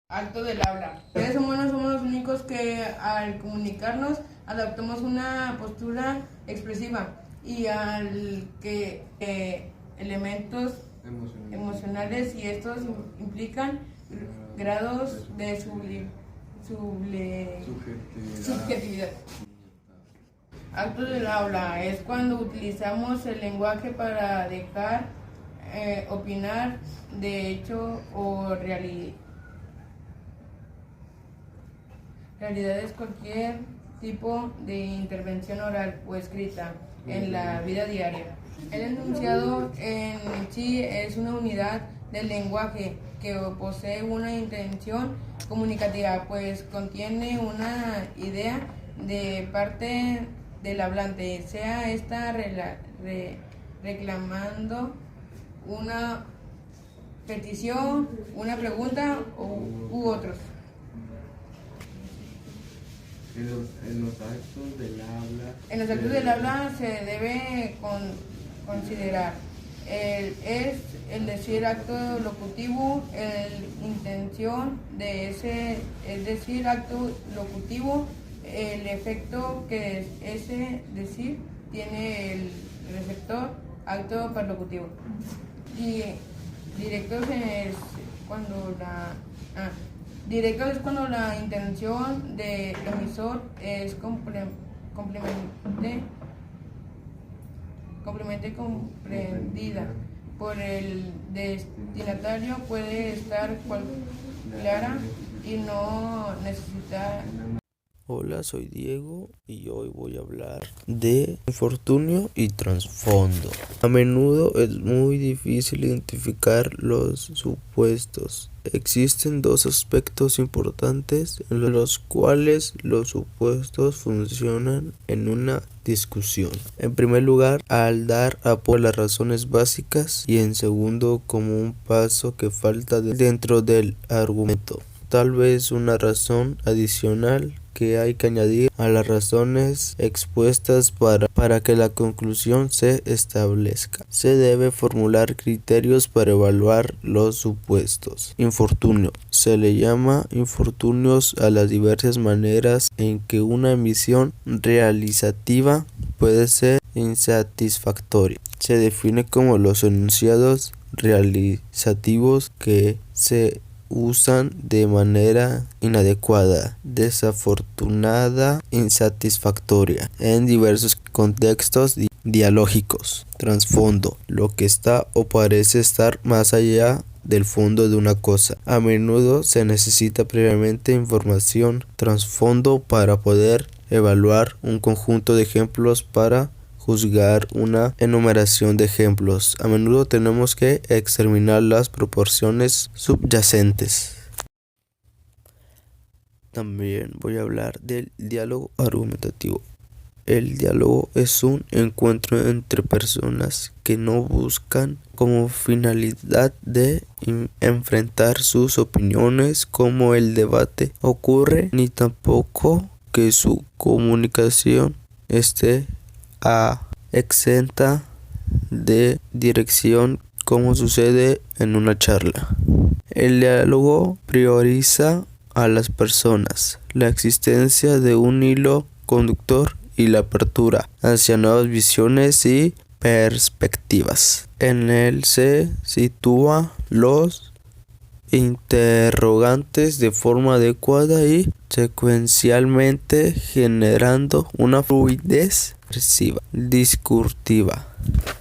Acto del habla. Los seres humanos somos los únicos que al comunicarnos adoptamos una postura expresiva y al que elementos emocionales y estos implican grados de subjetividad. Acto del habla es cuando utilizamos el lenguaje para dejar opinar de hecho o realidades cualquier tipo de intervención oral o escrita en la vida diaria. El enunciado en sí es una unidad del lenguaje que posee una intención comunicativa, pues contiene una idea de parte del hablante, sea esta reclamando una petición, una pregunta u otros. En los actos del habla. En los actos del habla se debe considerar el decir acto locutivo, intención de ese, es decir, acto locutivo, el efecto que ese decir tiene el receptor, acto perlocutivo. Y directos es cuando la intención del emisor es completamente comprendida por el destinatario, puede estar clara y no necesita. Hola, soy Diego y hoy voy a hablar de infortunio y trasfondo. A menudo es muy difícil identificar los supuestos. Existen dos aspectos importantes en los cuales los supuestos funcionan en una discusión. En primer lugar, al dar apoyo a las razones básicas, y en segundo, como un paso que falta dentro del argumento. Tal vez una razón adicional que hay que añadir a las razones expuestas para que la conclusión se establezca. Se debe formular criterios para evaluar los supuestos. Infortunio. Se le llama infortunios a las diversas maneras en que una emisión realizativa puede ser insatisfactoria. Se define como los enunciados realizativos que se usan de manera inadecuada, desafortunada, insatisfactoria, en diversos contextos dialógicos. Trasfondo, lo que está o parece estar más allá del fondo de una cosa. A menudo se necesita previamente información trasfondo para poder evaluar un conjunto de ejemplos para juzgar una enumeración de ejemplos. A menudo tenemos que examinar las proporciones subyacentes. También voy a hablar del diálogo argumentativo. El diálogo es un encuentro entre personas que no buscan como finalidad de enfrentar sus opiniones como el debate ocurre, ni tampoco que su comunicación esté exenta de dirección como sucede en una charla. El diálogo prioriza a las personas, la existencia de un hilo conductor y la apertura hacia nuevas visiones y perspectivas. En él se sitúa los interrogantes de forma adecuada y secuencialmente, generando una fluidez discursiva.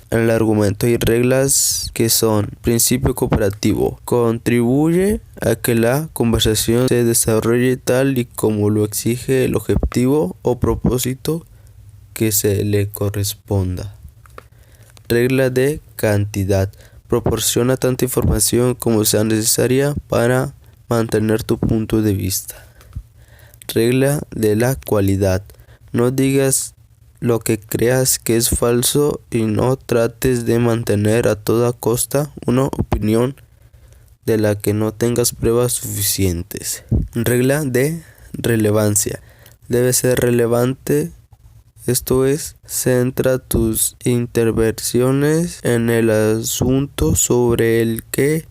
En el argumento hay reglas que son: principio cooperativo, contribuye a que la conversación se desarrolle tal y como lo exige el objetivo o propósito que se le corresponda. Regla de cantidad, proporciona tanta información como sea necesaria para mantener tu punto de vista. Regla de la cualidad, no digas lo que creas que es falso y no trates de mantener a toda costa una opinión de la que no tengas pruebas suficientes. Regla de relevancia, debe ser relevante, esto es, centra tus intervenciones en el asunto sobre el que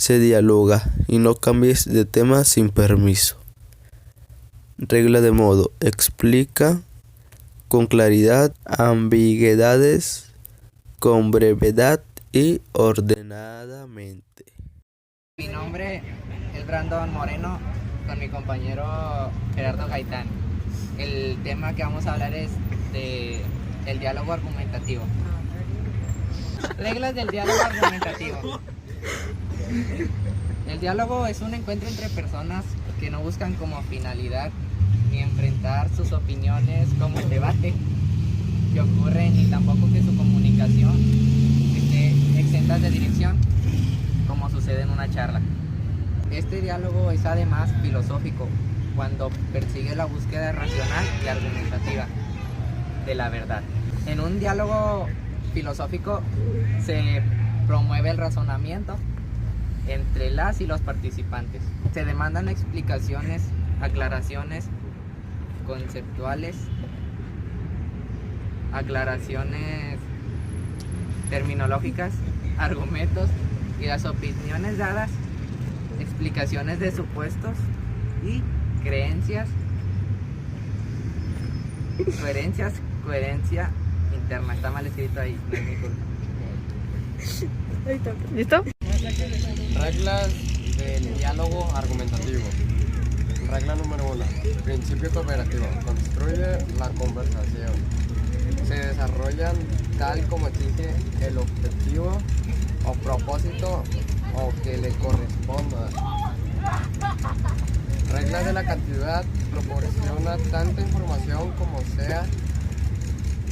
se dialoga y no cambies de tema sin permiso. Regla de modo: explica con claridad, ambigüedades, con brevedad y ordenadamente. Mi nombre es Brandon Moreno, con mi compañero Gerardo Gaitán. El tema que vamos a hablar es el diálogo argumentativo. Reglas del diálogo argumentativo. El diálogo es un encuentro entre personas que no buscan como finalidad ni enfrentar sus opiniones como un debate que ocurre, ni tampoco que su comunicación esté exenta de dirección, como sucede en una charla. Este diálogo es además filosófico, cuando persigue la búsqueda racional y argumentativa de la verdad. En un diálogo filosófico se promueve el razonamiento entre las y los participantes. Se demandan explicaciones, aclaraciones conceptuales, aclaraciones terminológicas, argumentos y las opiniones dadas, explicaciones de supuestos y creencias, coherencia interna. Está mal escrito ahí, no es mi culpa. ¿Listo? Reglas del diálogo argumentativo. Regla número 1. Principio cooperativo. Construye la conversación. Se desarrollan tal como exige el objetivo o propósito o que le corresponda. Regla de la cantidad. Proporciona tanta información como sea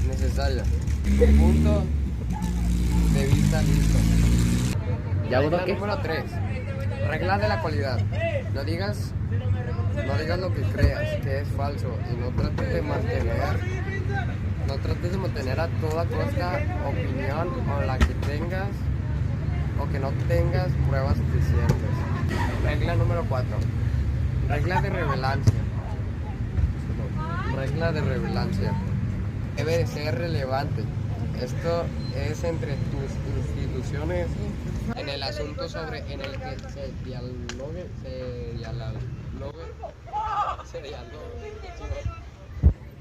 necesaria. Punto de vista listo. Regla número 3. Regla de la cualidad. No digas lo que creas que es falso y no trates de mantener a toda costa opinión o la que tengas o que no tengas pruebas suficientes. Regla número 4. Regla de relevancia. Regla de relevancia. Debe de ser relevante. Esto es entre tus instituciones en el asunto en el que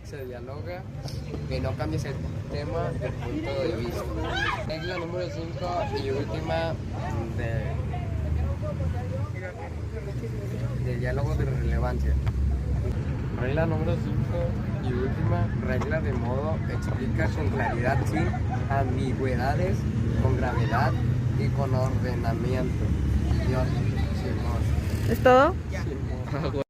se dialoga, que no cambies el tema del punto de vista. Regla número 5 y última del diálogo de relevancia. Regla número 5 y última, regla de modo: explica con claridad, sin ambigüedades, con gravedad y con ordenamiento. Dios, Simón. ¿Es todo? Simón.